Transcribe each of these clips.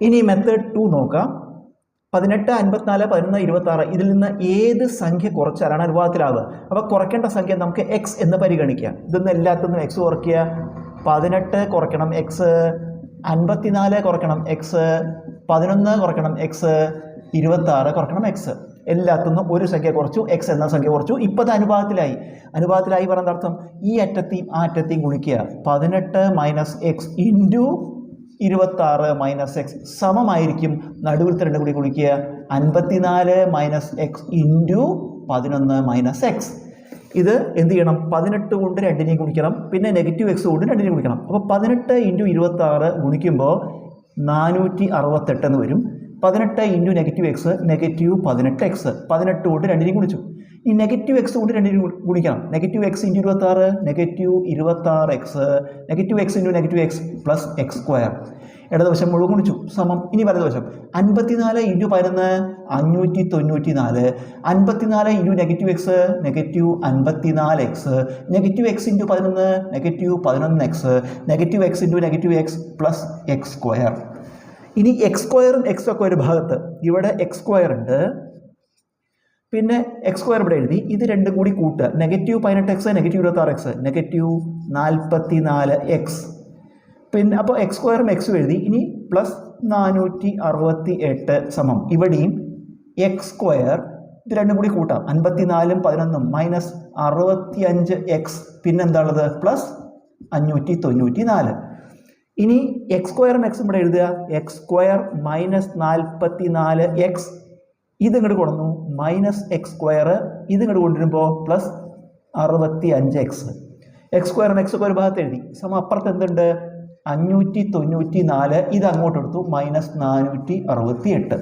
ഇനി മെത്തേഡ് 2 നോക്കാം. 18, 54, 11, 26 ഇതിൽ നിന്ന് ഏത് സംഖ്യ കുറച്ചാലാണ് അനുപാതത്തിലാവുക? അപ്പോൾ കുറയ്ക്കേണ്ട സംഖ്യ നമുക്ക് എക്സ് എന്ന് പരിഗണിക്കാം. ഇതൊന്നും എല്ലാത്തിനും എക്സ് കുറയ്ക്കുക. 18 കുറയ്ക്കണം എക്സ്, 54 കുറയ്ക്കണം എക്സ്, 11 കുറയ്ക്കണം എക്സ്, 26 കുറയ്ക്കണം എക്സ്. എല്ലാത്തിനും ഒരു സംഖ്യ കുറച്ചു, എക്സ് എന്ന സംഖ്യ കുറച്ചു. ഇപ്പോൾ അത് അനുപാതത്തിലായി പറയുന്ന അർത്ഥം ഈ അറ്റത്തെയും ആ അറ്റത്തെയും ഗുണിക്കുക. 18 minus X into 26 minus X സമമായിരിക്കും നടുവിലത്തെ രണ്ട് കൂടി ഗുണിക്കുക 54 minus X into 11 minus X. ഇത് എന്ത് ചെയ്യണം? 18 കൊണ്ട് രണ്ടിനെയും ഗുണിക്കണം, പിന്നെ നെഗറ്റീവ് എക്സ് കൊണ്ട് രണ്ടിനെയും ഗുണിക്കണം. അപ്പോൾ 18 ഇൻറ്റു 26 ഗുണിക്കുമ്പോൾ 468 എന്ന് വരും. 18 into negative X negative 18 X. 18 കൊണ്ട് രണ്ടിനെയും ഗുണിച്ചു. ഈ നെഗറ്റീവ് എക്സ് കൊണ്ട് രണ്ടിനെയും ഗുണിക്കണം. Negative X into 26 negative 26 X, negative X into negative X plus X square. ഇടതുവശം മുഴുവൻ ഗുണിച്ചു സമം. ഇനി വലതുവശം 54 into 11 594, 54 into negative X negative 54 X, negative X into 11 negative 11 X, negative X into negative X plus X square. ഇനി X സ്ക്വയറും X ഒക്കെ ഒരു ഭാഗത്ത്, ഇവിടെ എക്സ് സ്ക്വയർ ഉണ്ട്, പിന്നെ എക്സ് സ്ക്വയർ ഇവിടെ എഴുതി. ഇത് രണ്ടും കൂടി കൂട്ടുക. Negative 18 X negative 26 X negative 44 X. പിന്നെ അപ്പോൾ എക്സ് സ്ക്വയറും എക്സും എഴുതി. ഇനി പ്ലസ് 468 സമം. ഇവിടെയും എക്സ് സ്ക്വയർ ഇത് രണ്ടും കൂടി കൂട്ടാം. 54ഉം 11ഉം മൈനസ് 65 എക്സ്, പിന്നെന്താണുള്ളത്? പ്ലസ് 594. ഇനി എക്സ് സ്ക്വയറും എക്സും ഇവിടെ എഴുതുക. എക്സ് സ്ക്വയർ മൈനസ് 44 എക്സ്, ഇത് ഇങ്ങോട്ട് കൊണ്ടുവന്നു മൈനസ് എക്സ് സ്ക്വയർ, ഇത് ഇങ്ങോട്ട് കൊണ്ടുവരുമ്പോൾ പ്ലസ് 65 എക്സ്. എക്സ് സ്ക്വയറും എക്സ് ഒക്കെ ഒരു ഭാഗത്ത് എഴുതി. സമം അപ്പുറത്ത് എന്തുണ്ട്? 594. ഇത് അങ്ങോട്ട് എടുത്തു മൈനസ് 468.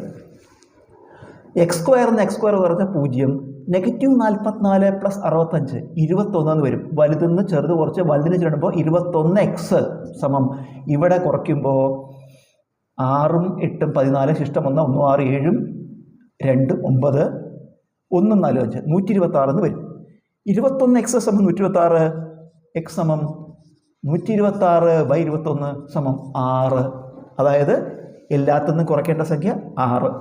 എക്സ് സ്ക്വയറിന് എക്സ് സ്ക്വയർ കുറച്ച് 0. നെഗറ്റീവ് 44 പ്ലസ് 65 21 എന്ന് വരും. വലുതെന്ന് ചെറുത് കുറച്ച് വലുതിന് ചേരുമ്പോൾ 21 എക്സ് സമം. ഇവിടെ കുറയ്ക്കുമ്പോൾ 6ഉം 8ഉം 14, ശിഷ്ടം 1 1 6 7 2 9 1 4 5 126 എന്ന് വരും. 21 എക്സ് സമം 126, എക്സ് സമം 126/21 സമം 6. അതായത് എല്ലാത്തിനും കുറയ്ക്കേണ്ട സംഖ്യ 6.